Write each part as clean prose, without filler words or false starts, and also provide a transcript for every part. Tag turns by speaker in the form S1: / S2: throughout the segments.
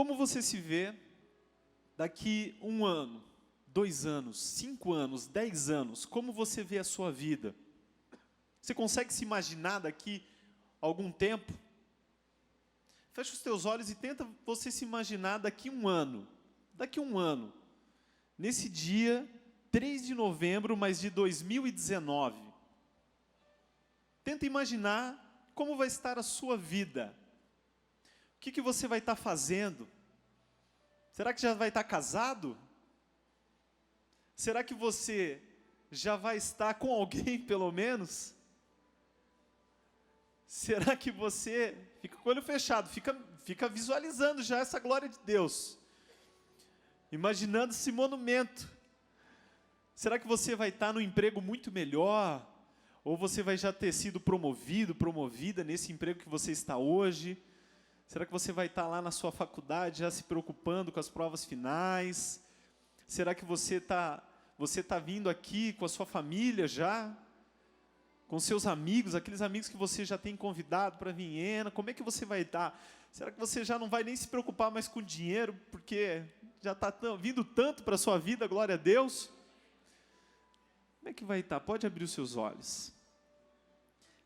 S1: Como você se vê daqui 1 ano, 2 anos, 5 anos, 10 anos? Como você vê a sua vida? Você consegue se imaginar daqui a algum tempo? Fecha os teus olhos e tenta você se imaginar daqui 1 ano. Daqui 1 ano. Nesse dia, 3 de novembro, mas de 2019. Tenta imaginar como vai estar a sua vida. O que você vai estar fazendo? Será que já vai estar casado? Será que você já vai estar com alguém, pelo menos? Será que você, fica com o olho fechado, fica visualizando já essa glória de Deus, imaginando esse monumento. Será que você vai estar num emprego muito melhor? Ou você vai já ter sido promovido, promovida nesse emprego que você está hoje? Será que você vai estar lá na sua faculdade já se preocupando com as provas finais? Será que você tá vindo aqui com a sua família já? Com seus amigos, aqueles amigos que você já tem convidado para Viena? Como é que você vai estar? Será que você já não vai nem se preocupar mais com dinheiro, porque já está vindo tanto para a sua vida, glória a Deus? Como é que vai estar? Pode abrir os seus olhos.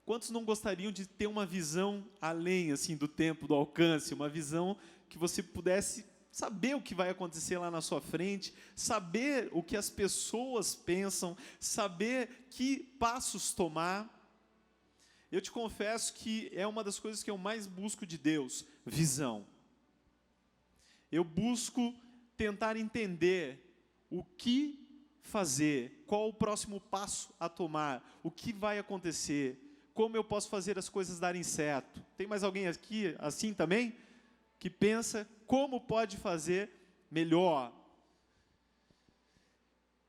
S1: Quantos não gostariam de ter uma visão além assim, do tempo, do alcance, uma visão que você pudesse saber o que vai acontecer lá na sua frente, saber o que as pessoas pensam, saber que passos tomar? Eu te confesso que é uma das coisas que eu mais busco de Deus, visão. Eu busco tentar entender o que fazer, qual o próximo passo a tomar, o que vai acontecer, como eu posso fazer as coisas darem certo. Tem mais alguém aqui assim também? Que pensa como pode fazer melhor.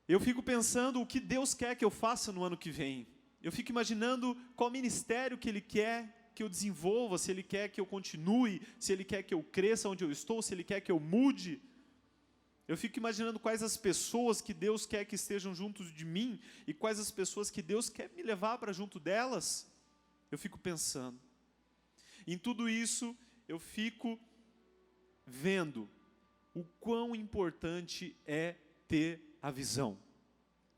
S1: Eu fico pensando o que Deus quer que eu faça no ano que vem. Eu fico imaginando qual ministério que Ele quer que eu desenvolva, se Ele quer que eu continue, se Ele quer que eu cresça onde eu estou, se Ele quer que eu mude. Eu fico imaginando quais as pessoas que Deus quer que estejam juntos de mim e quais as pessoas que Deus quer me levar para junto delas. Eu fico pensando. Em tudo isso, eu fico vendo o quão importante é ter a visão.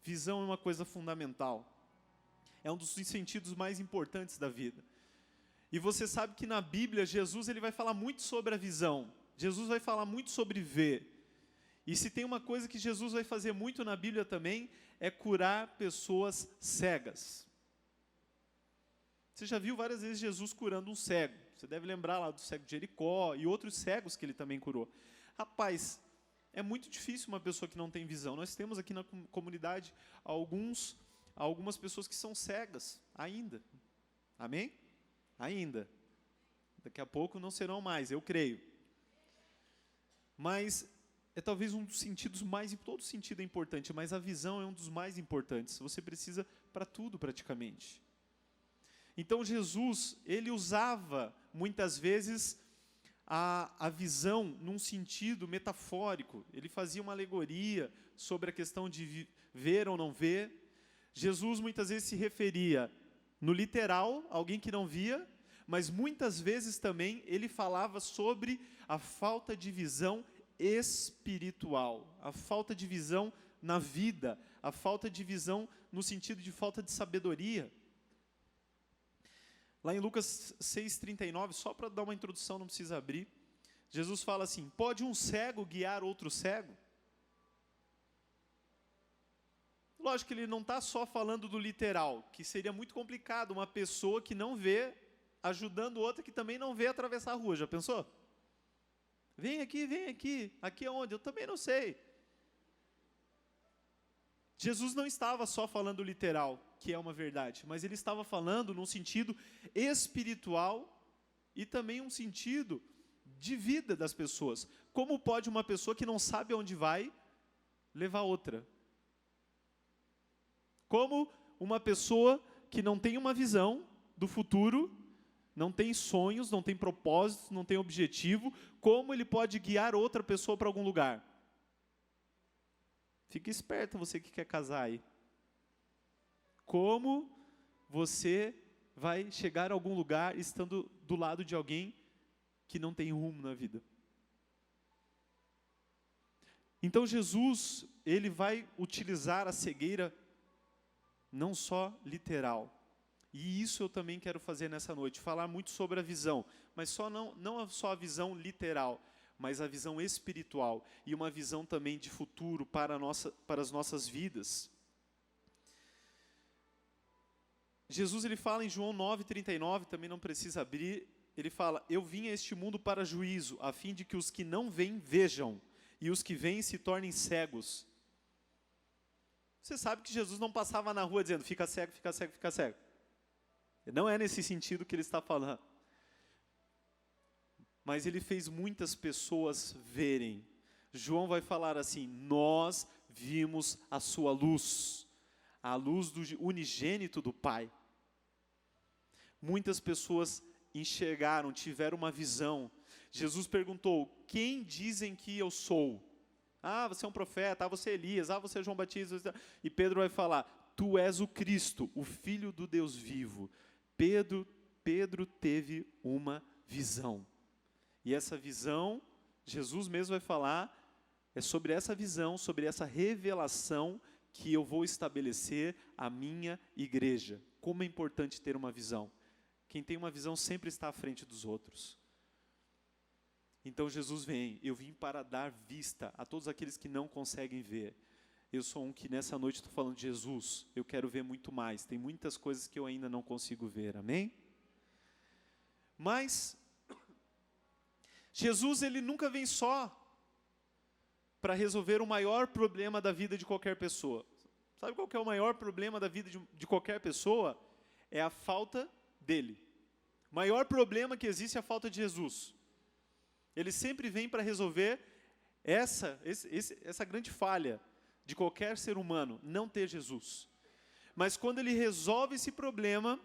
S1: Visão é uma coisa fundamental. É um dos sentidos mais importantes da vida. E você sabe que na Bíblia, Jesus ele vai falar muito sobre a visão. Jesus vai falar muito sobre ver. E se tem uma coisa que Jesus vai fazer muito na Bíblia também, é curar pessoas cegas. Você já viu várias vezes Jesus curando um cego. Você deve lembrar lá do cego de Jericó e outros cegos que ele também curou. Rapaz, é muito difícil uma pessoa que não tem visão. Nós temos aqui na comunidade algumas pessoas que são cegas ainda. Amém? Ainda. Daqui a pouco não serão mais, eu creio. Mas é talvez um dos sentidos mais... Todo sentido é importante, mas a visão é um dos mais importantes. Você precisa para tudo praticamente. Então Jesus, ele usava muitas vezes a visão num sentido metafórico. Ele fazia uma alegoria sobre a questão de ver ou não ver. Jesus muitas vezes se referia no literal, alguém que não via, mas muitas vezes também ele falava sobre a falta de visão espiritual, a falta de visão na vida, a falta de visão no sentido de falta de sabedoria. Lá em Lucas 6,39, só para dar uma introdução, não precisa abrir, Jesus fala assim: pode um cego guiar outro cego? Lógico que ele não está só falando do literal, que seria muito complicado uma pessoa que não vê, ajudando outra que também não vê atravessar a rua, já pensou? Vem aqui é onde? Eu também não sei. Jesus não estava só falando literal, que é uma verdade, mas ele estava falando num sentido espiritual e também um sentido de vida das pessoas. Como pode uma pessoa que não sabe aonde vai levar outra? Como uma pessoa que não tem uma visão do futuro, não tem sonhos, não tem propósitos, não tem objetivo, como ele pode guiar outra pessoa para algum lugar? Fique esperto, você que quer casar aí. Como você vai chegar a algum lugar estando do lado de alguém que não tem rumo na vida? Então Jesus, ele vai utilizar a cegueira não só literal. E isso eu também quero fazer nessa noite, falar muito sobre a visão, mas não só a visão literal, mas a visão espiritual e uma visão também de futuro para as nossas vidas. Jesus, ele fala em João 9,39, também não precisa abrir, ele fala: eu vim a este mundo para juízo, a fim de que os que não veem vejam, e os que veem se tornem cegos. Você sabe que Jesus não passava na rua dizendo: fica cego, fica cego, fica cego. Não é nesse sentido que ele está falando. Mas ele fez muitas pessoas verem. João vai falar assim: nós vimos a sua luz, a luz do unigênito do Pai. Muitas pessoas enxergaram, tiveram uma visão. Jesus perguntou: quem dizem que eu sou? Ah, você é um profeta, ah, você é Elias, ah, você é João Batista. E Pedro vai falar: tu és o Cristo, o Filho do Deus vivo. Pedro teve uma visão. E essa visão, Jesus mesmo vai falar, é sobre essa visão, sobre essa revelação que eu vou estabelecer a minha igreja. Como é importante ter uma visão. Quem tem uma visão sempre está à frente dos outros. Então Jesus vem: eu vim para dar vista a todos aqueles que não conseguem ver. Eu sou um que nessa noite estou falando de Jesus, eu quero ver muito mais. Tem muitas coisas que eu ainda não consigo ver, amém? Mas Jesus, ele nunca vem só para resolver o maior problema da vida de qualquer pessoa. Sabe qual que é o maior problema da vida de qualquer pessoa? É a falta dele. O maior problema que existe é a falta de Jesus. Ele sempre vem para resolver essa grande falha de qualquer ser humano, não ter Jesus. Mas quando ele resolve esse problema,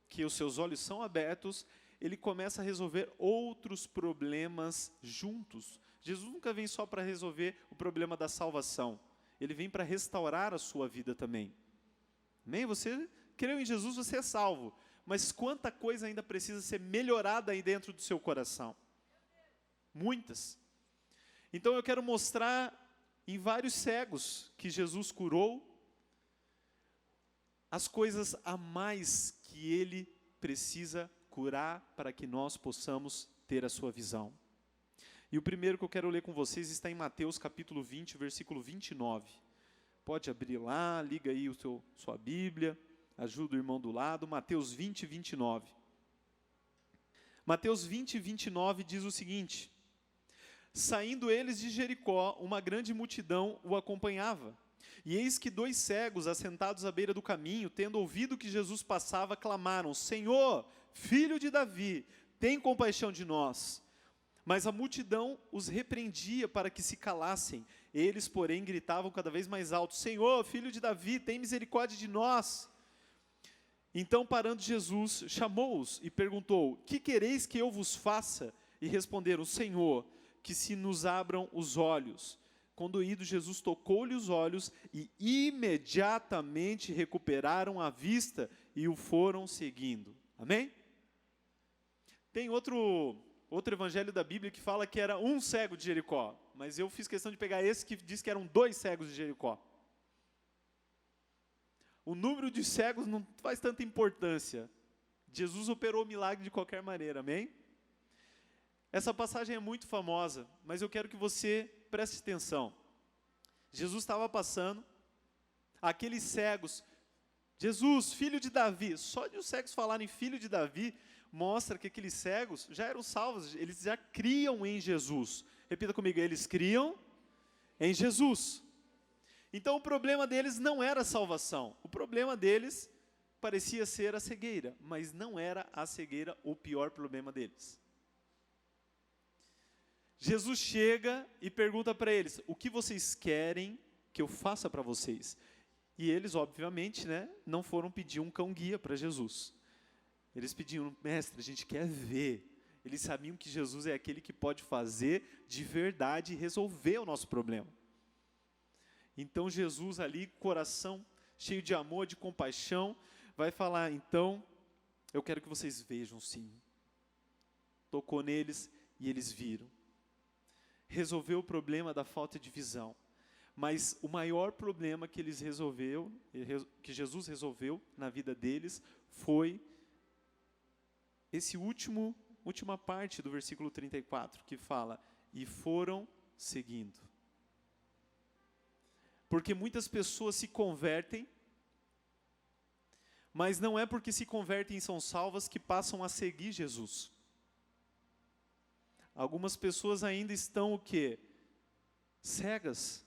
S1: que os seus olhos são abertos, ele começa a resolver outros problemas juntos. Jesus nunca vem só para resolver o problema da salvação. Ele vem para restaurar a sua vida também. Amém? Você creu em Jesus, você é salvo. Mas quanta coisa ainda precisa ser melhorada aí dentro do seu coração? Muitas. Então eu quero mostrar em vários cegos que Jesus curou as coisas a mais que ele precisa curar para que nós possamos ter a sua visão. E o primeiro que eu quero ler com vocês está em Mateus capítulo 20, versículo 29. Pode abrir lá, liga aí sua Bíblia, ajuda o irmão do lado. Mateus 20, 29. Mateus 20, 29 diz o seguinte: saindo eles de Jericó, uma grande multidão o acompanhava. E eis que 2 cegos, assentados à beira do caminho, tendo ouvido que Jesus passava, clamaram: Senhor, Filho de Davi, tem compaixão de nós. Mas a multidão os repreendia para que se calassem. Eles, porém, gritavam cada vez mais alto: Senhor, Filho de Davi, tem misericórdia de nós. Então, parando Jesus, chamou-os e perguntou: que quereis que eu vos faça? E responderam: Senhor, que se nos abram os olhos. Conduído, Jesus tocou-lhe os olhos e imediatamente recuperaram a vista e o foram seguindo. Amém? Tem outro evangelho da Bíblia que fala que era um cego de Jericó, mas eu fiz questão de pegar esse que diz que eram 2 cegos de Jericó. O número de cegos não faz tanta importância. Jesus operou o milagre de qualquer maneira, amém? Essa passagem é muito famosa, mas eu quero que você preste atenção. Jesus estava passando, aqueles cegos, Jesus, filho de Davi, só de os cegos falarem filho de Davi, mostra que aqueles cegos já eram salvos, eles já criam em Jesus. Repita comigo: eles criam em Jesus. Então o problema deles não era a salvação, o problema deles parecia ser a cegueira, mas não era a cegueira o pior problema deles. Jesus chega e pergunta para eles: o que vocês querem que eu faça para vocês? E eles, obviamente, não foram pedir um cão-guia para Jesus. Eles pediam: mestre, a gente quer ver. Eles sabiam que Jesus é aquele que pode fazer de verdade e resolver o nosso problema. Então Jesus ali, coração cheio de amor, de compaixão, vai falar: então, eu quero que vocês vejam sim. Tocou neles e eles viram. resolveu o problema da falta de visão. Mas o maior problema que que Jesus resolveu na vida deles, foi esse última parte do versículo 34, que fala, e foram seguindo. Porque muitas pessoas se convertem, mas não é porque se convertem e são salvas que passam a seguir Jesus. Algumas pessoas ainda estão o quê? Cegas,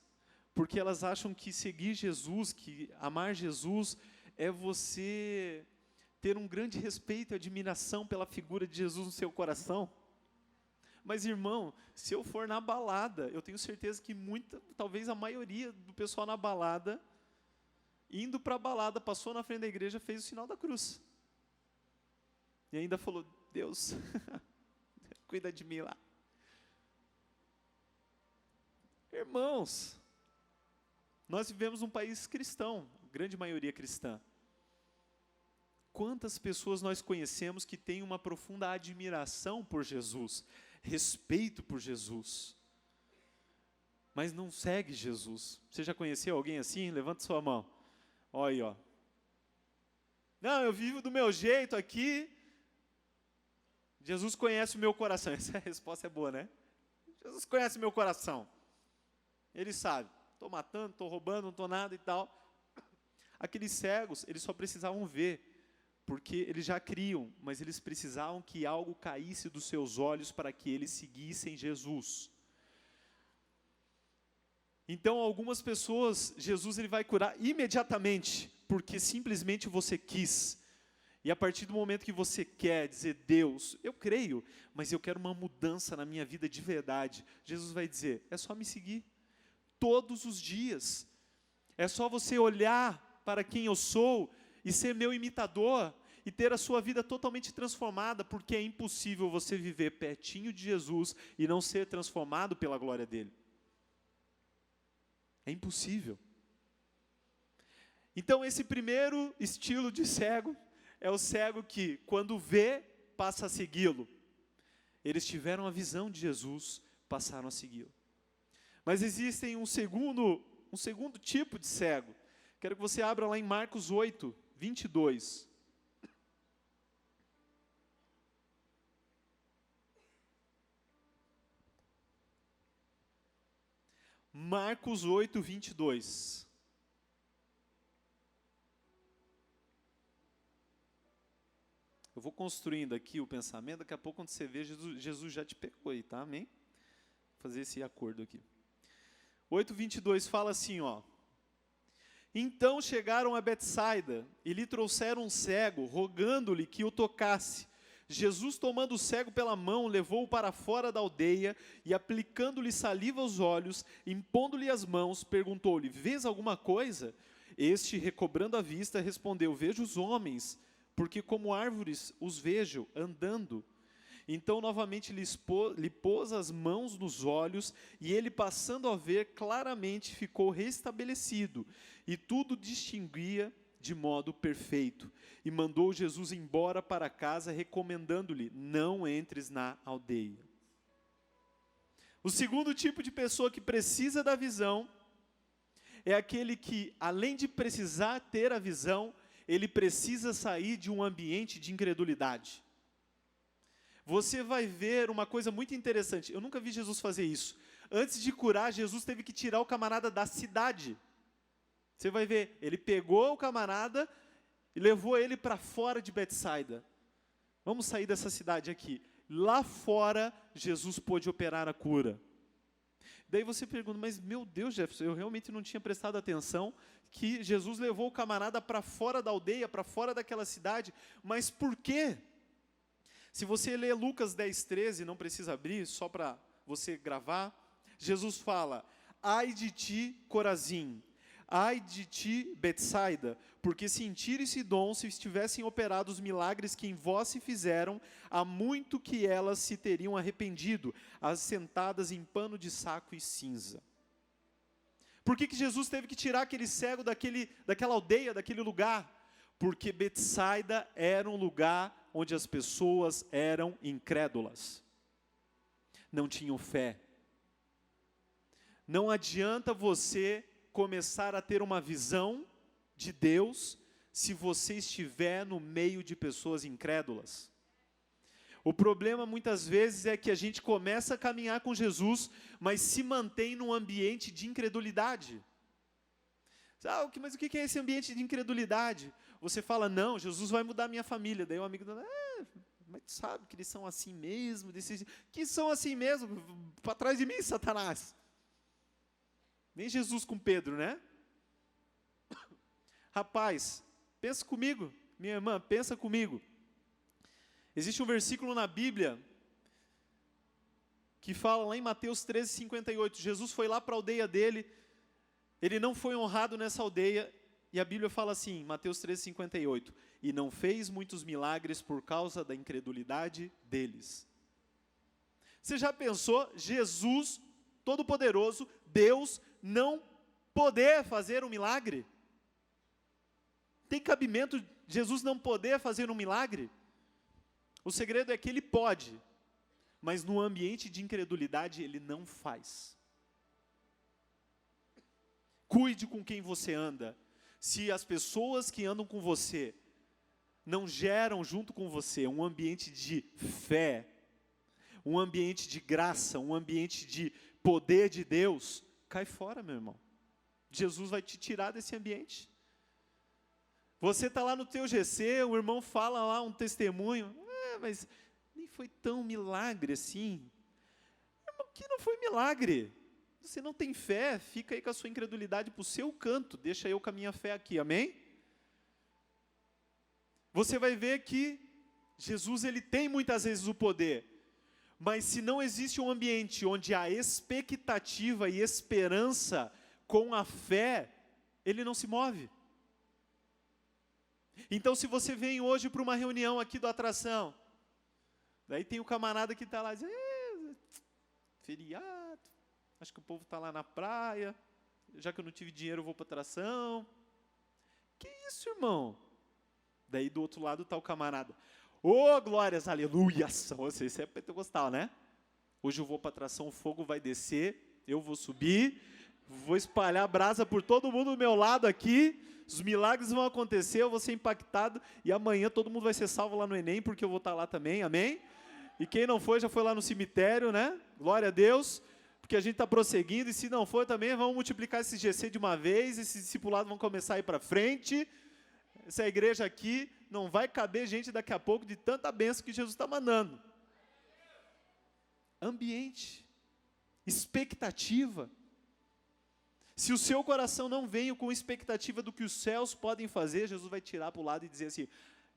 S1: porque elas acham que seguir Jesus, que amar Jesus, é você ter um grande respeito e admiração pela figura de Jesus no seu coração. Mas, irmão, se eu for na balada, eu tenho certeza que talvez a maioria do pessoal na balada, indo para a balada, passou na frente da igreja, fez o sinal da cruz. E ainda falou, Deus, cuida de mim lá. Irmãos, nós vivemos num país cristão, grande maioria cristã. Quantas pessoas nós conhecemos que têm uma profunda admiração por Jesus, respeito por Jesus, mas não segue Jesus? Você já conheceu alguém assim? Levanta sua mão. Olha aí, ó. Não, eu vivo do meu jeito aqui. Jesus conhece o meu coração. Essa resposta é boa, né? Jesus conhece o meu coração. Ele sabe. Estou matando, estou roubando, não estou nada e tal. Aqueles cegos, eles só precisavam ver, porque eles já criam, mas eles precisavam que algo caísse dos seus olhos para que eles seguissem Jesus. Então, algumas pessoas, Jesus ele vai curar imediatamente, porque simplesmente você quis. E a partir do momento que você quer dizer, Deus, eu creio, mas eu quero uma mudança na minha vida de verdade, Jesus vai dizer, é só me seguir, todos os dias. É só você olhar para quem eu sou e ser meu imitador, e ter a sua vida totalmente transformada, porque é impossível você viver pertinho de Jesus e não ser transformado pela glória dele. É impossível. Então, esse primeiro estilo de cego, é o cego que, quando vê, passa a segui-lo. Eles tiveram a visão de Jesus, passaram a segui-lo. Mas existe um segundo tipo de cego. Quero que você abra lá em Marcos 8, 22. Marcos 8, 22. Eu vou construindo aqui o pensamento, daqui a pouco quando você vê, Jesus já te pegou aí, tá? Amém? Vou fazer esse acordo aqui. 8, 22 fala assim, ó. Então chegaram a Betsaida e lhe trouxeram um cego, rogando-lhe que o tocasse. Jesus, tomando o cego pela mão, levou-o para fora da aldeia e, aplicando-lhe saliva aos olhos, impondo-lhe as mãos, perguntou-lhe, vês alguma coisa? Este, recobrando a vista, respondeu, vejo os homens, porque como árvores os vejo andando. Então novamente lhe pôs as mãos nos olhos, e ele, passando a ver claramente, ficou restabelecido, e tudo distinguia de modo perfeito. E mandou Jesus embora para casa, recomendando-lhe, não entres na aldeia. O segundo tipo de pessoa que precisa da visão, é aquele que, além de precisar ter a visão, ele precisa sair de um ambiente de incredulidade. Você vai ver uma coisa muito interessante. Eu nunca vi Jesus fazer isso. Antes de curar, Jesus teve que tirar o camarada da cidade. Você vai ver, ele pegou o camarada e levou ele para fora de Betsaida. Vamos sair dessa cidade aqui. Lá fora, Jesus pôde operar a cura. Daí você pergunta, mas meu Deus, Jefferson, eu realmente não tinha prestado atenção que Jesus levou o camarada para fora da aldeia, para fora daquela cidade. Mas por quê? Se você ler Lucas 10, 13, não precisa abrir, só para você gravar, Jesus fala, ai de ti, Corazim, ai de ti, Betsaida, porque se em Tiro e Sidom se estivessem operados os milagres que em vós se fizeram, há muito que elas se teriam arrependido, assentadas em pano de saco e cinza. Por que Jesus teve que tirar aquele cego daquela aldeia, daquele lugar? Porque Betsaida era um lugar onde as pessoas eram incrédulas, não tinham fé. Não adianta você começar a ter uma visão de Deus se você estiver no meio de pessoas incrédulas. O problema muitas vezes é que a gente começa a caminhar com Jesus, mas se mantém num ambiente de incredulidade. Mas o que é esse ambiente de incredulidade? Você fala, não, Jesus vai mudar a minha família. Daí o amigo fala, mas tu sabe que eles são assim mesmo? Que são assim mesmo? Para trás de mim, Satanás. Nem Jesus com Pedro, né? Rapaz, pensa comigo, minha irmã, pensa comigo. Existe um versículo na Bíblia que fala lá em Mateus 13:58. Jesus foi lá para a aldeia dele, ele não foi honrado nessa aldeia, e a Bíblia fala assim, Mateus 13:58, e não fez muitos milagres por causa da incredulidade deles. Você já pensou, Jesus, Todo-Poderoso, Deus, não poder fazer um milagre? Tem cabimento Jesus não poder fazer um milagre? O segredo é que ele pode, mas no ambiente de incredulidade ele não faz. Cuide com quem você anda. Se as pessoas que andam com você não geram junto com você um ambiente de fé, um ambiente de graça, um ambiente de poder de Deus, cai fora, meu irmão. Jesus vai te tirar desse ambiente. Você está lá no teu GC, o irmão fala lá um testemunho, mas nem foi tão milagre assim. Irmão, que não foi milagre. Você não tem fé, fica aí com a sua incredulidade para o seu canto, deixa eu com a minha fé aqui, amém? Você vai ver que Jesus, ele tem muitas vezes o poder, mas se não existe um ambiente onde há expectativa e esperança com a fé, ele não se move. Então, se você vem hoje para uma reunião aqui do Atração, daí tem o camarada que está lá, diz, feriado, acho que o povo está lá na praia, já que eu não tive dinheiro eu vou para a Atração. Que isso, irmão? Daí do outro lado está o camarada, glórias, aleluia, isso é pentecostal, né? Hoje eu vou para a Atração, o fogo vai descer, eu vou subir, vou espalhar brasa por todo mundo do meu lado aqui, os milagres vão acontecer, eu vou ser impactado, e amanhã todo mundo vai ser salvo lá no Enem, porque eu vou estar lá também, amém? E quem não foi, já foi lá no cemitério, né? Glória a Deus, porque a gente está prosseguindo, e se não for também, vamos multiplicar esse GC de uma vez, esses discipulados vão começar a ir para frente, essa igreja aqui não vai caber gente daqui a pouco de tanta bênção que Jesus está mandando. Ambiente, expectativa. Se o seu coração não veio com expectativa do que os céus podem fazer, Jesus vai tirar para o lado e dizer assim,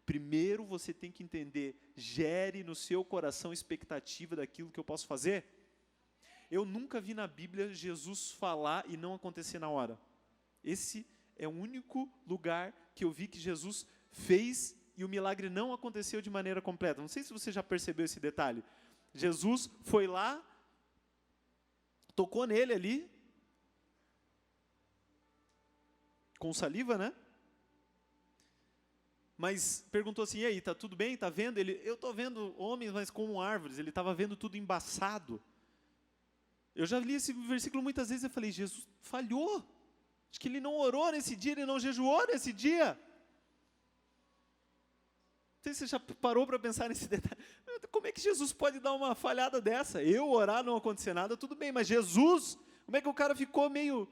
S1: primeiro você tem que entender, gere no seu coração expectativa daquilo que eu posso fazer. Eu nunca vi na Bíblia Jesus falar e não acontecer na hora. Esse é o único lugar que eu vi que Jesus fez e o milagre não aconteceu de maneira completa. Não sei se você já percebeu esse detalhe. Jesus foi lá, tocou nele ali, com saliva, né? Mas perguntou assim, e aí, tá tudo bem? Tá vendo? Eu estou vendo homens, mas como árvores. Ele estava vendo tudo embaçado. Eu já li esse versículo muitas vezes e falei, Jesus falhou. Acho que ele não orou nesse dia, ele não jejuou nesse dia. Não sei se você já parou para pensar nesse detalhe. Como é que Jesus pode dar uma falhada dessa? Eu orar, não acontecer nada, tudo bem, mas Jesus, como é que o cara ficou meio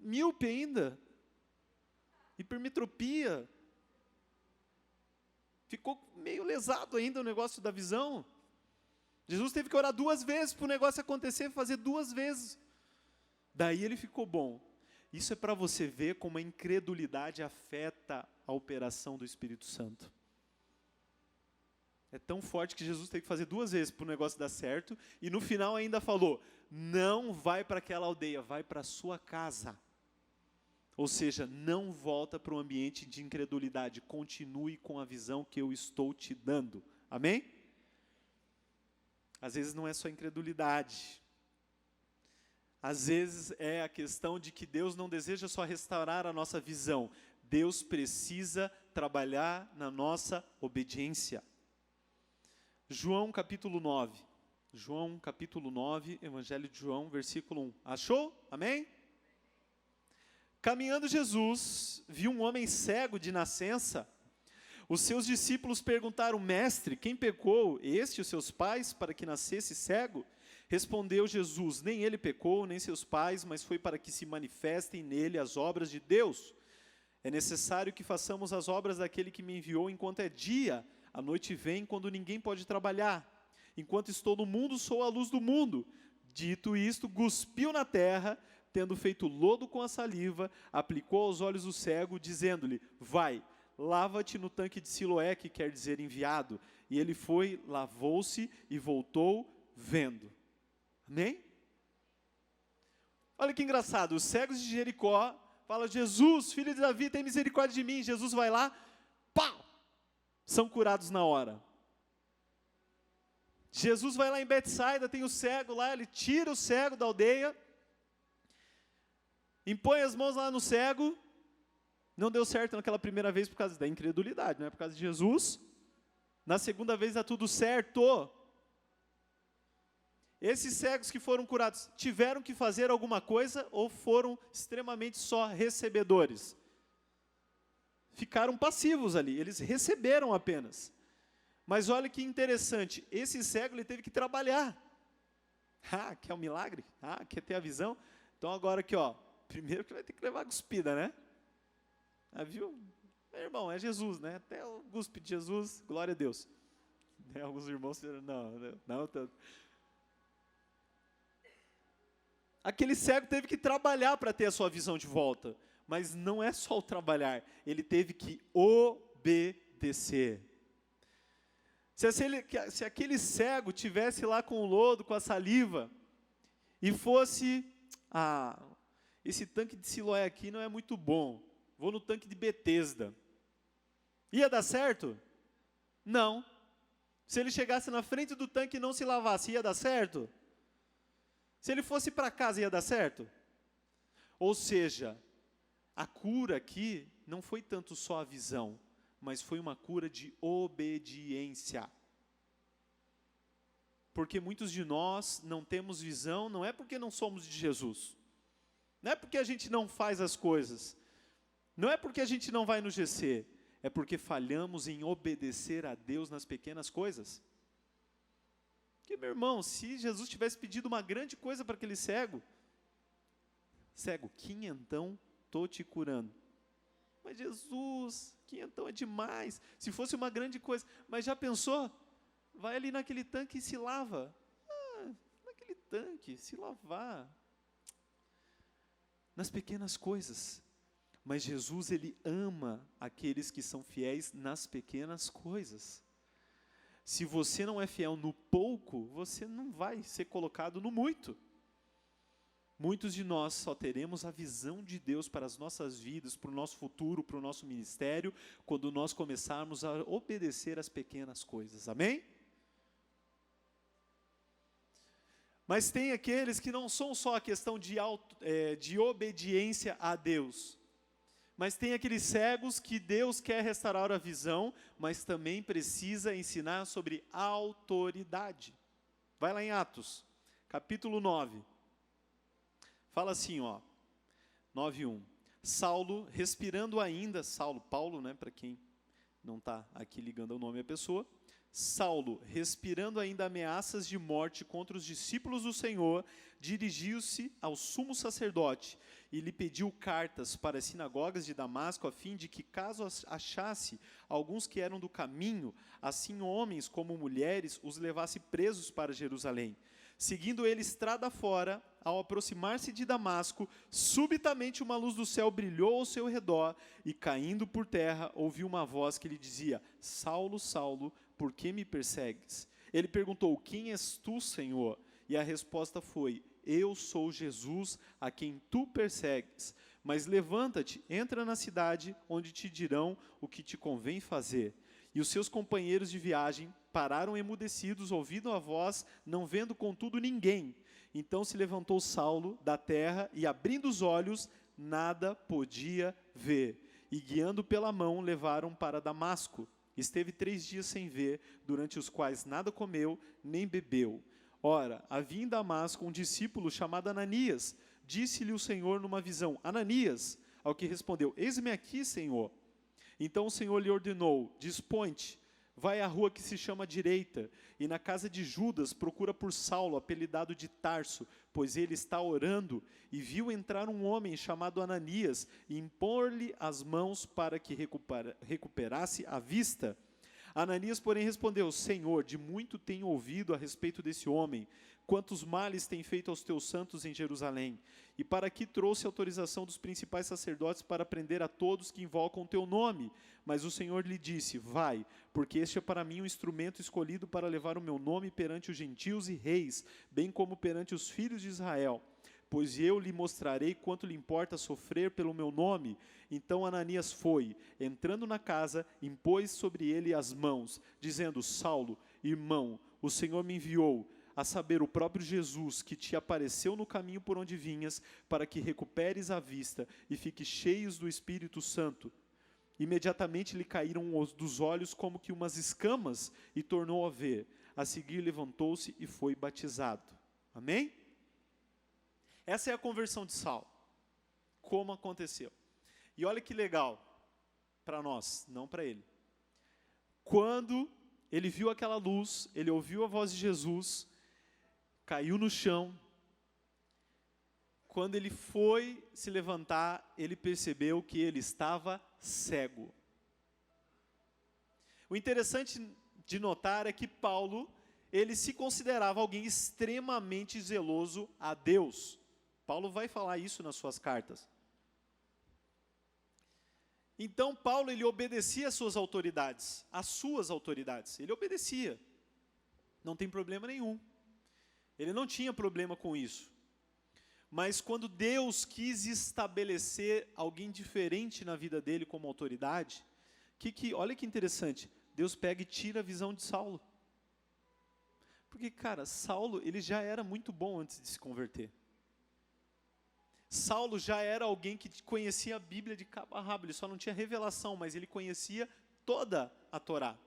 S1: míope ainda? Hipermetropia. Ficou meio lesado ainda o negócio da visão. Jesus teve que orar 2 vezes para o negócio acontecer, fazer 2 vezes. Daí ele ficou bom. Isso é para você ver como a incredulidade afeta a operação do Espírito Santo. É tão forte que Jesus teve que fazer 2 vezes para o negócio dar certo, e no final ainda falou, não vai para aquela aldeia, vai para a sua casa. Ou seja, não volta para o ambiente de incredulidade, continue com a visão que eu estou te dando. Amém? Às vezes não é só incredulidade. Às vezes é a questão de que Deus não deseja só restaurar a nossa visão. Deus precisa trabalhar na nossa obediência. João capítulo 9. João capítulo 9, Evangelho de João, versículo 1. Achou? Amém? Caminhando Jesus, viu um homem cego de nascença. Os seus discípulos perguntaram: Mestre, quem pecou, este e os seus pais, para que nascesse cego? Respondeu Jesus: Nem ele pecou, nem seus pais, mas foi para que se manifestem nele as obras de Deus. É necessário que façamos as obras daquele que me enviou enquanto é dia. A noite vem quando ninguém pode trabalhar. Enquanto estou no mundo, sou a luz do mundo. Dito isto, cuspiu na terra, tendo feito lodo com a saliva, aplicou aos olhos do cego, dizendo-lhe: Vai, lava-te no tanque de Siloé, que quer dizer enviado. E ele foi, lavou-se e voltou vendo. Amém? Olha que engraçado, os cegos de Jericó falam: Jesus, filho de Davi, tem misericórdia de mim. Jesus vai lá, pá, são curados na hora. Jesus vai lá em Betsaida, tem o cego lá, ele tira o cego da aldeia, impõe as mãos lá no cego. Não deu certo naquela primeira vez por causa da incredulidade, não é por causa de Jesus. Na segunda vez dá tudo certo. Esses cegos que foram curados tiveram que fazer alguma coisa ou foram extremamente só recebedores? Ficaram passivos ali, eles receberam apenas. Mas olha que interessante, esse cego ele teve que trabalhar. Ah, quer um milagre? Ah, quer ter a visão? Então agora aqui, ó, primeiro que vai ter que levar a cuspida, né? Ah, viu? Meu irmão, é Jesus, né? Até o cuspe de Jesus, glória a Deus. Alguns irmãos não tanto. Aquele cego teve que trabalhar para ter a sua visão de volta. Mas não é só o trabalhar, ele teve que obedecer. Se aquele cego tivesse lá com o lodo, com a saliva, e fosse: esse tanque de Siloé aqui não é muito bom, vou no tanque de Betesda. Ia dar certo? Não. Se ele chegasse na frente do tanque e não se lavasse, ia dar certo? Se ele fosse para casa, ia dar certo? Ou seja, a cura aqui não foi tanto só a visão, mas foi uma cura de obediência. Porque muitos de nós não temos visão, não é porque não somos de Jesus. Não é porque a gente não faz as coisas. Não é porque a gente não vai no GC. É porque falhamos em obedecer a Deus nas pequenas coisas. Porque, meu irmão, se Jesus tivesse pedido uma grande coisa para aquele cego, quinhentão, estou te curando. Mas Jesus, quinhentão é demais. Se fosse uma grande coisa, mas já pensou? Vai ali naquele tanque e se lava. Naquele tanque, se lavar. Nas pequenas coisas. Mas Jesus, ele ama aqueles que são fiéis nas pequenas coisas. Se você não é fiel no pouco, você não vai ser colocado no muito. Muitos de nós só teremos a visão de Deus para as nossas vidas, para o nosso futuro, para o nosso ministério, quando nós começarmos a obedecer às pequenas coisas. Amém? Mas tem aqueles que não são só a questão de obediência a Deus. Mas tem aqueles cegos que Deus quer restaurar a visão, mas também precisa ensinar sobre autoridade. Vai lá em Atos, capítulo 9. Fala assim, 9:1. Saulo, respirando ainda, Paulo, né, para quem não está aqui ligando o nome à pessoa. Saulo, respirando ainda ameaças de morte contra os discípulos do Senhor, dirigiu-se ao sumo sacerdote e lhe pediu cartas para as sinagogas de Damasco, a fim de que, caso achasse alguns que eram do caminho, assim homens como mulheres, os levasse presos para Jerusalém. Seguindo ele estrada fora, ao aproximar-se de Damasco, subitamente uma luz do céu brilhou ao seu redor, e caindo por terra, ouviu uma voz que lhe dizia: Saulo, Saulo, por que me persegues? Ele perguntou: quem és tu, Senhor? E a resposta foi: eu sou Jesus, a quem tu persegues. Mas levanta-te, entra na cidade, onde te dirão o que te convém fazer. E os seus companheiros de viagem pararam emudecidos, ouvindo a voz, não vendo contudo ninguém. Então se levantou Saulo da terra e, abrindo os olhos, nada podia ver. E guiando pela mão, levaram para Damasco. Esteve 3 dias sem ver, durante os quais nada comeu, nem bebeu. Ora, havia em Damasco um discípulo chamado Ananias. Disse-lhe o Senhor numa visão: Ananias. Ao que respondeu: Eis-me aqui, Senhor. Então o Senhor lhe ordenou: Dispõe-te, vai à rua que se chama Direita, e na casa de Judas procura por Saulo, apelidado de Tarso, pois ele está orando. E viu entrar um homem chamado Ananias, e impor-lhe as mãos para que recuperasse a vista. Ananias, porém, respondeu: Senhor, de muito tenho ouvido a respeito desse homem, quantos males tem feito aos teus santos em Jerusalém. E para que trouxe autorização dos principais sacerdotes para prender a todos que invocam o teu nome. Mas o Senhor lhe disse: Vai, porque este é para mim um instrumento escolhido para levar o meu nome perante os gentios e reis, bem como perante os filhos de Israel. Pois eu lhe mostrarei quanto lhe importa sofrer pelo meu nome. Então Ananias foi, entrando na casa, impôs sobre ele as mãos, dizendo: Saulo, irmão, o Senhor me enviou, a saber, o próprio Jesus, que te apareceu no caminho por onde vinhas, para que recuperes a vista e fiques cheios do Espírito Santo. Imediatamente lhe caíram dos olhos como que umas escamas, e tornou a ver. A seguir levantou-se e foi batizado. Amém? Essa é a conversão de Saulo. Como aconteceu? E olha que legal, para nós, não para ele. Quando ele viu aquela luz, ele ouviu a voz de Jesus, caiu no chão. Quando ele foi se levantar, ele percebeu que ele estava cego. O interessante de notar é que Paulo, ele se considerava alguém extremamente zeloso a Deus. Paulo vai falar isso nas suas cartas. Então Paulo, ele obedecia às suas autoridades, ele obedecia. Não tem problema nenhum. Ele não tinha problema com isso. Mas quando Deus quis estabelecer alguém diferente na vida dele como autoridade, olha que interessante, Deus pega e tira a visão de Saulo. Porque, cara, Saulo, ele já era muito bom antes de se converter. Saulo já era alguém que conhecia a Bíblia de cabo a rabo, ele só não tinha revelação, mas ele conhecia toda a Torá.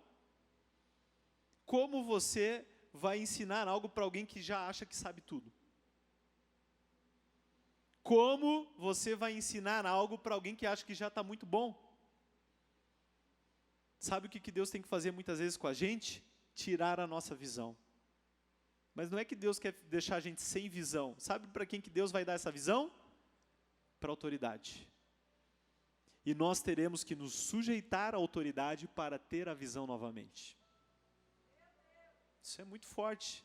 S1: Como você vai ensinar algo para alguém que já acha que sabe tudo? Como você vai ensinar algo para alguém que acha que já está muito bom? Sabe o que Deus tem que fazer muitas vezes com a gente? Tirar a nossa visão. Mas não é que Deus quer deixar a gente sem visão. Sabe para quem que Deus vai dar essa visão? Para a autoridade. E nós teremos que nos sujeitar à autoridade para ter a visão novamente. Isso é muito forte.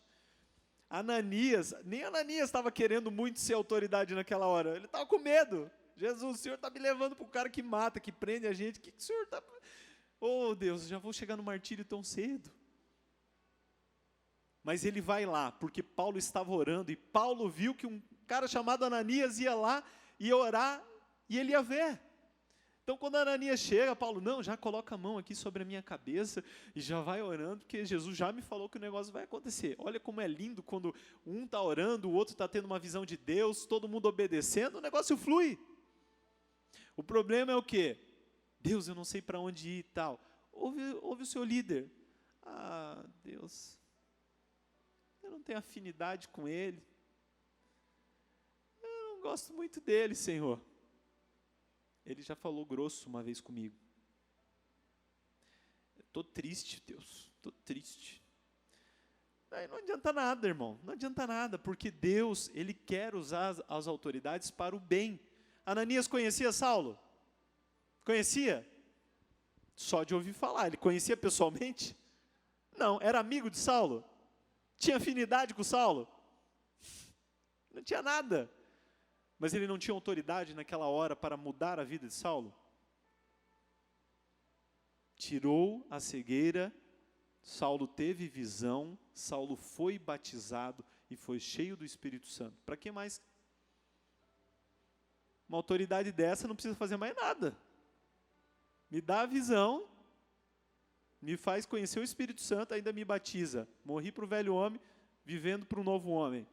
S1: Nem Ananias estava querendo muito ser autoridade naquela hora. Ele estava com medo. Jesus, o Senhor está me levando para o cara que mata, que prende a gente. O que o Senhor está... Oh, Deus, já vou chegar no martírio tão cedo. Mas ele vai lá, porque Paulo estava orando, e Paulo viu que um cara chamado Ananias ia lá, ia orar, e ele ia ver. Então, quando Ananias chega, Paulo, não, já coloca a mão aqui sobre a minha cabeça, e já vai orando, porque Jesus já me falou que o negócio vai acontecer. Olha como é lindo quando um está orando, o outro está tendo uma visão de Deus, todo mundo obedecendo, o negócio flui. O problema é o quê? Deus, eu não sei para onde ir e tal. Ouve o seu líder. Ah, Deus, eu não tenho afinidade com ele. Eu não gosto muito dele, Senhor. Ele já falou grosso uma vez comigo. Estou triste, Deus, estou triste. Aí não adianta nada, irmão, não adianta nada, porque Deus, Ele quer usar as autoridades para o bem. Ananias conhecia Saulo? Conhecia? Só de ouvir falar. Ele conhecia pessoalmente? Não. Era amigo de Saulo? Tinha afinidade com Saulo? Não tinha nada. Mas ele não tinha autoridade naquela hora para mudar a vida de Saulo? Tirou a cegueira, Saulo teve visão, Saulo foi batizado e foi cheio do Espírito Santo. Para que mais? Uma autoridade dessa não precisa fazer mais nada. Me dá a visão, me faz conhecer o Espírito Santo, ainda me batiza. Morri para o velho homem, vivendo para um novo homem.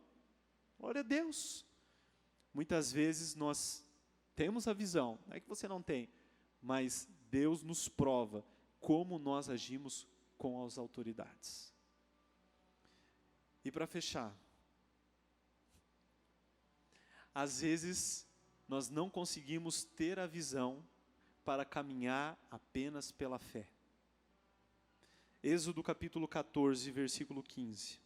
S1: Glória a Deus. Muitas vezes nós temos a visão, não é que você não tem, mas Deus nos prova como nós agimos com as autoridades. E para fechar, às vezes nós não conseguimos ter a visão para caminhar apenas pela fé. Êxodo capítulo 14, versículo 15.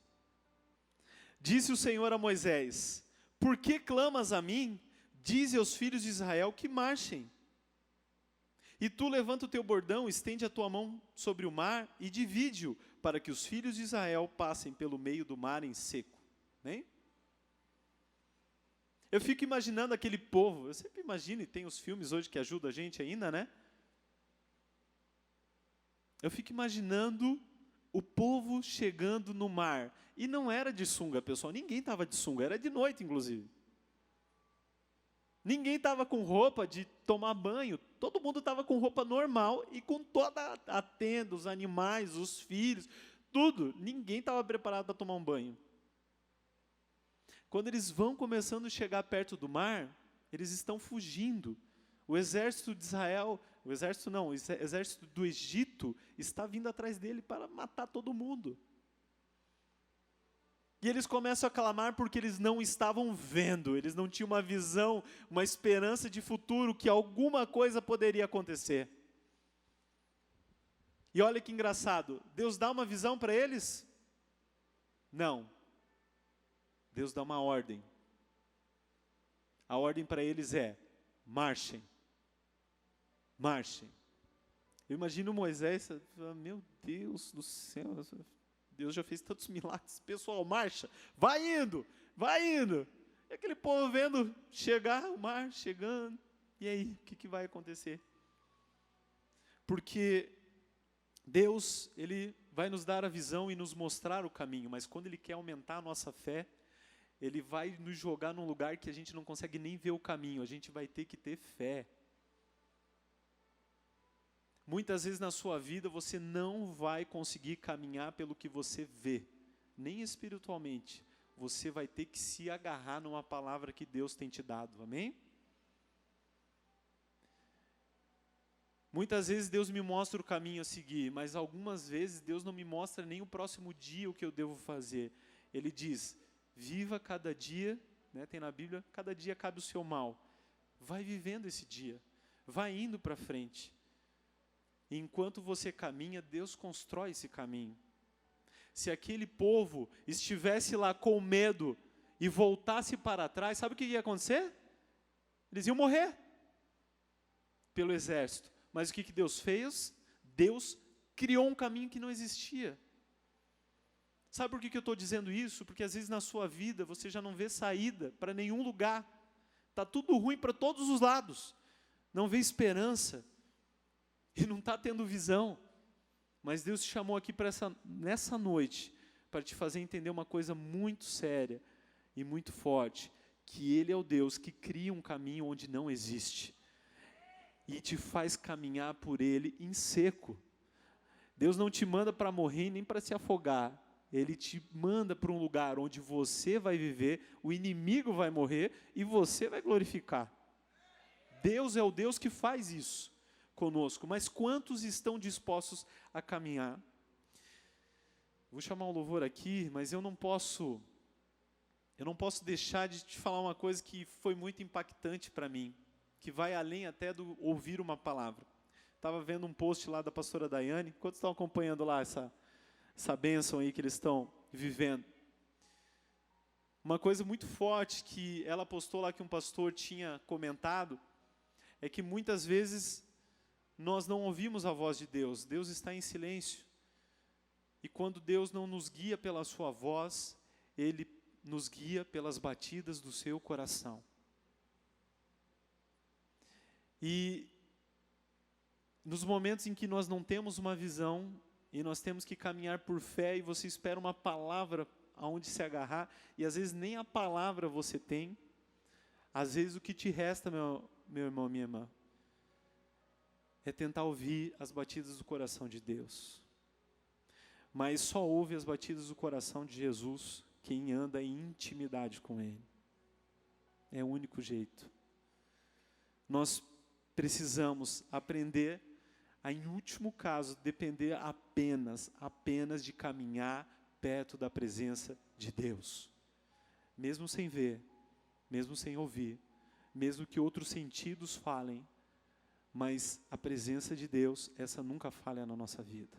S1: Disse o Senhor a Moisés: por que clamas a mim? Dize aos filhos de Israel que marchem. E tu levanta o teu bordão, estende a tua mão sobre o mar e divide-o, para que os filhos de Israel passem pelo meio do mar em seco. Amém? Eu fico imaginando aquele povo, eu sempre imagino, e tem os filmes hoje que ajudam a gente ainda, né? Eu fico imaginando o povo chegando no mar. E não era de sunga, pessoal. Ninguém estava de sunga. Era de noite, inclusive. Ninguém estava com roupa de tomar banho. Todo mundo estava com roupa normal e com toda a tenda, os animais, os filhos, tudo. Ninguém estava preparado para tomar um banho. Quando eles vão começando a chegar perto do mar, eles estão fugindo. O exército de Israel, o exército do Egito está vindo atrás dele para matar todo mundo. E eles começam a clamar porque eles não estavam vendo, eles não tinham uma visão, uma esperança de futuro, que alguma coisa poderia acontecer. E olha que engraçado, Deus dá uma visão para eles? Não. Deus dá uma ordem. A ordem para eles é: marchem. Marchem. Eu imagino Moisés, meu Deus do céu, Deus já fez tantos milagres. Pessoal, marcha, vai indo, vai indo. E aquele povo vendo chegar o mar, chegando. E aí, o que vai acontecer? Porque Deus, Ele vai nos dar a visão e nos mostrar o caminho, mas quando Ele quer aumentar a nossa fé, Ele vai nos jogar num lugar que a gente não consegue nem ver o caminho, a gente vai ter que ter fé. Muitas vezes na sua vida você não vai conseguir caminhar pelo que você vê, nem espiritualmente. Você vai ter que se agarrar numa palavra que Deus tem te dado, amém? Muitas vezes Deus me mostra o caminho a seguir, mas algumas vezes Deus não me mostra nem o próximo dia o que eu devo fazer. Ele diz: viva cada dia, né, tem na Bíblia, cada dia cabe o seu mal. Vai vivendo esse dia, vai indo para frente. E enquanto você caminha, Deus constrói esse caminho. Se aquele povo estivesse lá com medo e voltasse para trás, sabe o que ia acontecer? Eles iam morrer pelo exército. Mas o que Deus fez? Deus criou um caminho que não existia. Sabe por que eu estou dizendo isso? Porque às vezes na sua vida você já não vê saída para nenhum lugar. Está tudo ruim para todos os lados. Não vê esperança. E não está tendo visão. Mas Deus te chamou aqui nessa noite para te fazer entender uma coisa muito séria e muito forte. Que Ele é o Deus que cria um caminho onde não existe. E te faz caminhar por Ele em seco. Deus não te manda para morrer nem para se afogar. Ele te manda para um lugar onde você vai viver, o inimigo vai morrer e você vai glorificar. Deus é o Deus que faz isso conosco, mas quantos estão dispostos a caminhar? Vou chamar o louvor aqui, mas eu não posso deixar de te falar uma coisa que foi muito impactante para mim, que vai além até do ouvir uma palavra. Estava vendo um post lá da pastora Daiane, quantos estão acompanhando lá essa bênção aí que eles estão vivendo? Uma coisa muito forte que ela postou lá, que um pastor tinha comentado, é que muitas vezes nós não ouvimos a voz de Deus. Deus está em silêncio. E quando Deus não nos guia pela sua voz, Ele nos guia pelas batidas do seu coração. E nos momentos em que nós não temos uma visão, e nós temos que caminhar por fé, e você espera uma palavra aonde se agarrar, e às vezes nem a palavra você tem, às vezes o que te resta, meu irmão, minha irmã, é tentar ouvir as batidas do coração de Deus. Mas só ouve as batidas do coração de Jesus quem anda em intimidade com Ele. É o único jeito. Nós precisamos aprender a, em último caso, depender apenas de caminhar perto da presença de de Deus. Mesmo sem ver, mesmo sem ouvir, mesmo que outros sentidos falem, mas a presença de Deus, essa nunca falha na nossa vida.